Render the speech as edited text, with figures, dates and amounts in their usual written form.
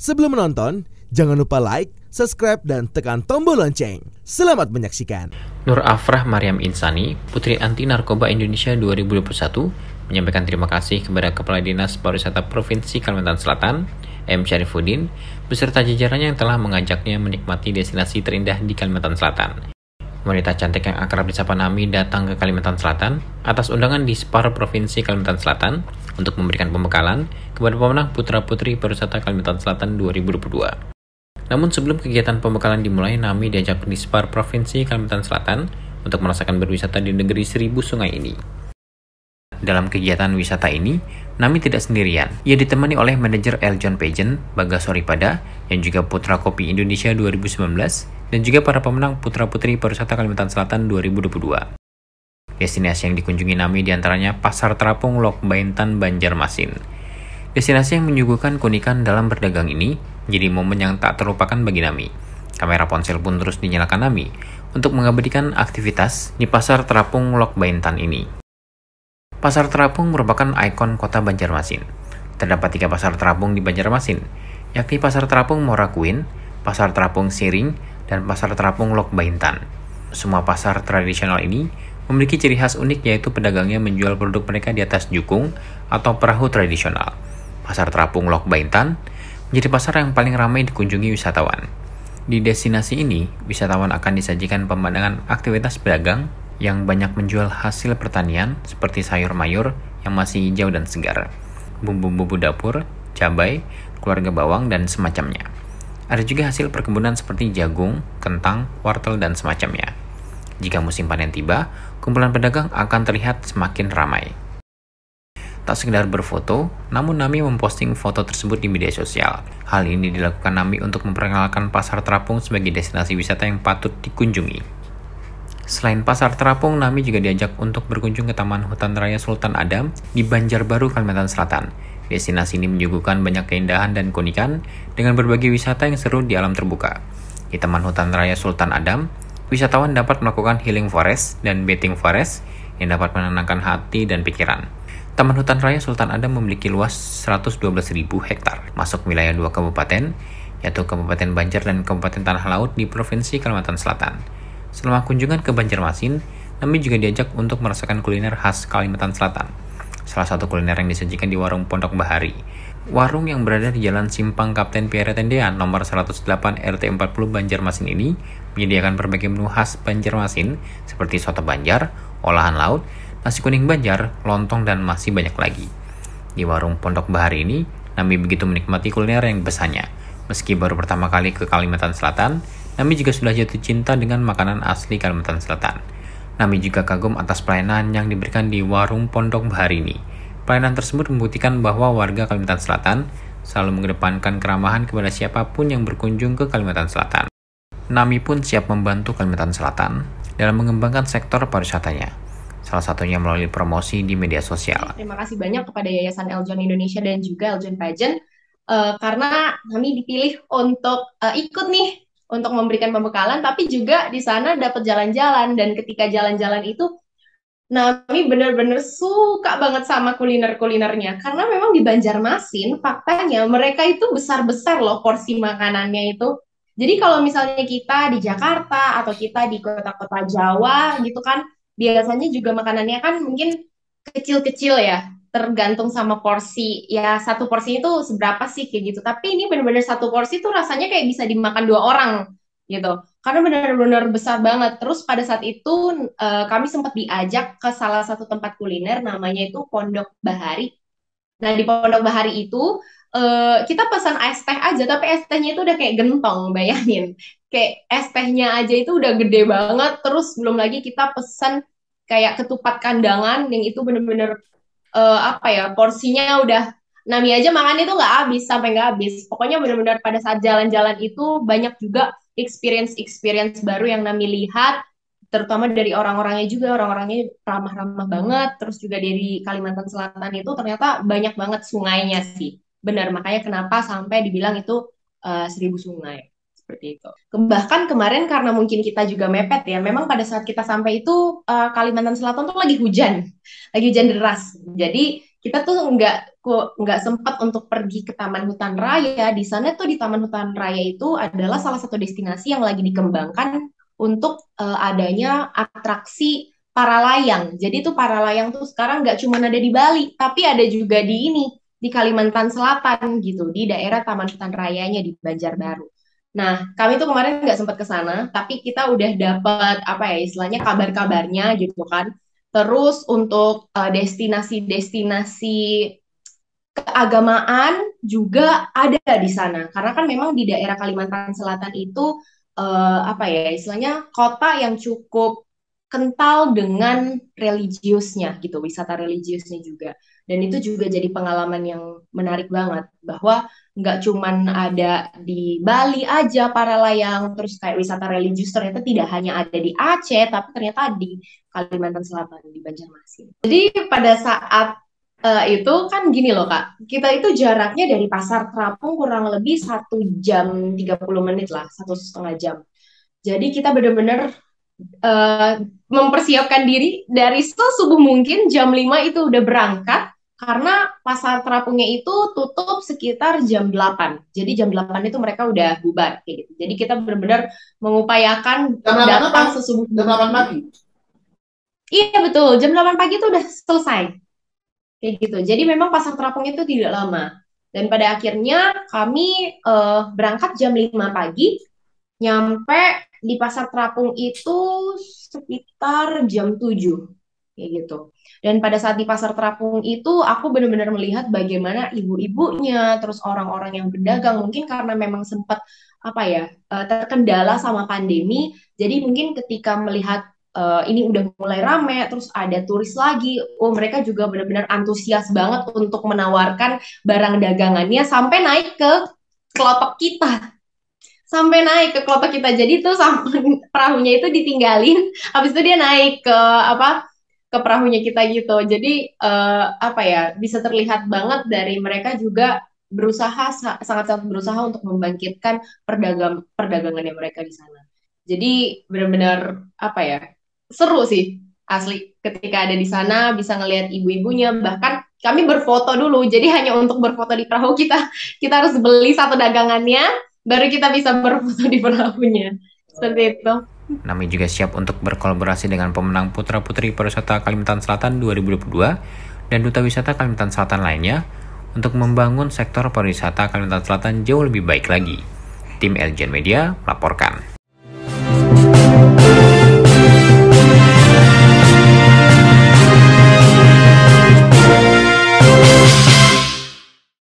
Sebelum menonton, jangan lupa like, subscribe, dan tekan tombol lonceng. Selamat menyaksikan. Nur Afrah Maryam Insani, Putri Anti Narkoba Indonesia 2021, menyampaikan terima kasih kepada Kepala Dinas Pariwisata Provinsi Kalimantan Selatan, M. Syarifuddin, beserta jajarannya yang telah mengajaknya menikmati destinasi terindah di Kalimantan Selatan. Wanita cantik yang akrab disapa Nami datang ke Kalimantan Selatan atas undangan di Dispar Provinsi Kalimantan Selatan untuk memberikan pembekalan kepada pemenang Putra-Putri Pariwisata Kalimantan Selatan 2022. Namun sebelum kegiatan pembekalan dimulai, Nami diajak ke Dispar Provinsi Kalimantan Selatan untuk merasakan berwisata di negeri 1000 sungai ini. Dalam kegiatan wisata ini, Nami tidak sendirian. Ia ditemani oleh manajer Eljon Pageant, Bagas Soripada, yang juga Putra Kopi Indonesia 2019, dan juga para pemenang Putra-Putri Pariwisata Kalimantan Selatan 2022. Destinasi yang dikunjungi Nami diantaranya Pasar Terapung Lok Baintan, Banjarmasin. Destinasi yang menyuguhkan keunikan dalam berdagang ini menjadi momen yang tak terlupakan bagi Nami. Kamera ponsel pun terus dinyalakan Nami untuk mengabadikan aktivitas di Pasar Terapung Lok Baintan ini. Pasar Terapung merupakan ikon kota Banjarmasin. Terdapat 3 pasar terapung di Banjarmasin, yakni Pasar Terapung Morakuin, Pasar Terapung Siring, dan Pasar Terapung Lok Baintan. Semua pasar tradisional ini memiliki ciri khas unik, yaitu pedagangnya menjual produk mereka di atas jukung atau perahu tradisional. Pasar Terapung Lok Baintan menjadi pasar yang paling ramai dikunjungi wisatawan. Di destinasi ini, wisatawan akan disajikan pemandangan aktivitas pedagang yang banyak menjual hasil pertanian seperti sayur mayur yang masih hijau dan segar, bumbu-bumbu dapur, cabai, keluarga bawang, dan semacamnya. Ada juga hasil perkebunan seperti jagung, kentang, wortel, dan semacamnya. Jika musim panen tiba, kumpulan pedagang akan terlihat semakin ramai. Tak sekedar berfoto, namun Nami memposting foto tersebut di media sosial. Hal ini dilakukan Nami untuk memperkenalkan Pasar Terapung sebagai destinasi wisata yang patut dikunjungi. Selain Pasar Terapung, Nami juga diajak untuk berkunjung ke Taman Hutan Raya Sultan Adam di Banjarbaru, Kalimantan Selatan. Destinasi ini menyuguhkan banyak keindahan dan keunikan dengan berbagai wisata yang seru di alam terbuka. Di Taman Hutan Raya Sultan Adam, wisatawan dapat melakukan healing forest dan bathing forest yang dapat menenangkan hati dan pikiran. Taman Hutan Raya Sultan Adam memiliki luas 112.000 hektar, masuk wilayah 2 kabupaten, yaitu Kabupaten Banjar dan Kabupaten Tanah Laut di Provinsi Kalimantan Selatan. Selama kunjungan ke Banjarmasin, Nami juga diajak untuk merasakan kuliner khas Kalimantan Selatan. Salah satu kuliner yang disajikan di warung Pondok Bahari. Warung yang berada di Jalan Simpang Kapten Pierre Tendean nomor 108 RT 40 Banjarmasin ini menyediakan berbagai menu khas Banjarmasin seperti soto Banjar, olahan laut, nasi kuning Banjar, lontong, dan masih banyak lagi. Di warung Pondok Bahari ini, Nami begitu menikmati kuliner yang besarnya. Meski baru pertama kali ke Kalimantan Selatan, Nami juga sudah jatuh cinta dengan makanan asli Kalimantan Selatan. Nami juga kagum atas pelayanan yang diberikan di warung Pondok Bahari ini. Pelayanan tersebut membuktikan bahwa warga Kalimantan Selatan selalu mengedepankan keramahan kepada siapapun yang berkunjung ke Kalimantan Selatan. Nami pun siap membantu Kalimantan Selatan dalam mengembangkan sektor pariwisatanya, salah satunya melalui promosi di media sosial. Terima kasih banyak kepada Yayasan Eljon Indonesia dan juga Eljon Pageant karena kami dipilih untuk ikut nih untuk memberikan pembekalan, tapi juga di sana dapat jalan-jalan, dan ketika jalan-jalan itu Nami bener-bener suka banget sama kuliner-kulinernya, karena memang di Banjarmasin faktanya mereka itu besar-besar loh porsi makanannya itu. Jadi kalau misalnya kita di Jakarta atau kita di kota-kota Jawa gitu kan, biasanya juga makanannya kan mungkin kecil-kecil ya, tergantung sama porsi. Ya satu porsi itu seberapa sih kayak gitu. Tapi ini benar-benar satu porsi tuh rasanya kayak bisa dimakan 2 orang gitu. Karena benar-benar besar banget. Terus pada saat itu kami sempat diajak ke salah satu tempat kuliner namanya itu Pondok Bahari. Nah di Pondok Bahari itu kita pesan es teh aja, tapi es tehnya itu udah kayak gentong, bayangin. Kayak es tehnya aja itu udah gede banget. Terus belum lagi kita pesan kayak ketupat kandangan yang itu bener-bener porsinya udah Nami aja makan itu nggak habis sampai nggak habis. Pokoknya benar-benar pada saat jalan-jalan itu banyak juga experience baru yang Nami lihat, terutama dari orang-orangnya juga. Orang-orangnya ramah-ramah banget. Terus juga dari Kalimantan Selatan itu ternyata banyak banget sungainya sih. Benar, makanya kenapa sampai dibilang itu 1000 sungai. Seperti itu. Bahkan kemarin karena mungkin kita juga mepet ya, memang pada saat kita sampai itu Kalimantan Selatan tuh lagi hujan deras. Jadi kita tuh nggak aku nggak sempat untuk pergi ke Taman Hutan Raya, di sana tuh di Taman Hutan Raya itu adalah salah satu destinasi yang lagi dikembangkan untuk adanya atraksi para layang. Jadi tuh para layang tuh sekarang nggak cuma ada di Bali, tapi ada juga di ini, di Kalimantan Selatan gitu, di daerah Taman Hutan Rayanya di Banjarbaru. Nah, kami tuh kemarin nggak sempat ke sana, tapi kita udah dapat apa ya istilahnya kabar-kabarnya gitu kan. Terus untuk destinasi-destinasi keagamaan juga ada di sana. Karena kan memang di daerah Kalimantan Selatan itu apa ya istilahnya kota yang cukup kental dengan religiusnya gitu, wisata religiusnya juga. Dan itu juga jadi pengalaman yang menarik banget bahwa nggak cuman ada di Bali aja para layang, terus kayak wisata religius ternyata tidak hanya ada di Aceh, tapi ternyata di Kalimantan Selatan, di Banjarmasin. Jadi pada saat itu kan gini loh Kak, kita itu jaraknya dari Pasar Terapung kurang lebih 1 jam 30 menit lah, 1,5 jam. Jadi kita benar-benar mempersiapkan diri dari sesubuh mungkin jam 5 itu udah berangkat karena pasar terapungnya itu tutup sekitar jam 8. Jadi jam 8 itu mereka udah bubar kayak gitu. Jadi kita benar-benar mengupayakan datang sesubuh jam 8 pagi. Iya betul, jam 8 pagi itu udah selesai. Kayak gitu. Jadi memang pasar terapung itu tidak lama. Dan pada akhirnya kami berangkat jam 5 pagi, nyampe di pasar terapung itu sekitar jam 7 kayak gitu. Dan pada saat di pasar terapung itu aku benar-benar melihat bagaimana ibu-ibunya, terus orang-orang yang berdagang mungkin karena memang sempat apa ya terkendala sama pandemi. Jadi mungkin ketika melihat ini udah mulai rame, terus ada turis lagi, mereka juga benar-benar antusias banget untuk menawarkan barang dagangannya sampai naik ke kelopak kita. Sampai naik ke kelopak kita. Jadi tuh sampai perahunya itu ditinggalin, habis itu dia naik ke ke perahunya kita gitu. Jadi apa ya bisa terlihat banget dari mereka juga berusaha sangat-sangat berusaha untuk membangkitkan perdagangannya mereka di sana. Jadi benar-benar apa ya seru sih asli ketika ada di sana bisa ngelihat ibu-ibunya, bahkan kami berfoto dulu. Jadi hanya untuk berfoto di perahu kita harus beli satu dagangannya baru kita bisa berfoto di perahunya. Seperti itu. Nami juga siap untuk berkolaborasi dengan pemenang Putra-Putri Pariwisata Kalimantan Selatan 2022 dan Duta Wisata Kalimantan Selatan lainnya untuk membangun sektor pariwisata Kalimantan Selatan jauh lebih baik lagi. Tim Eljon Media melaporkan.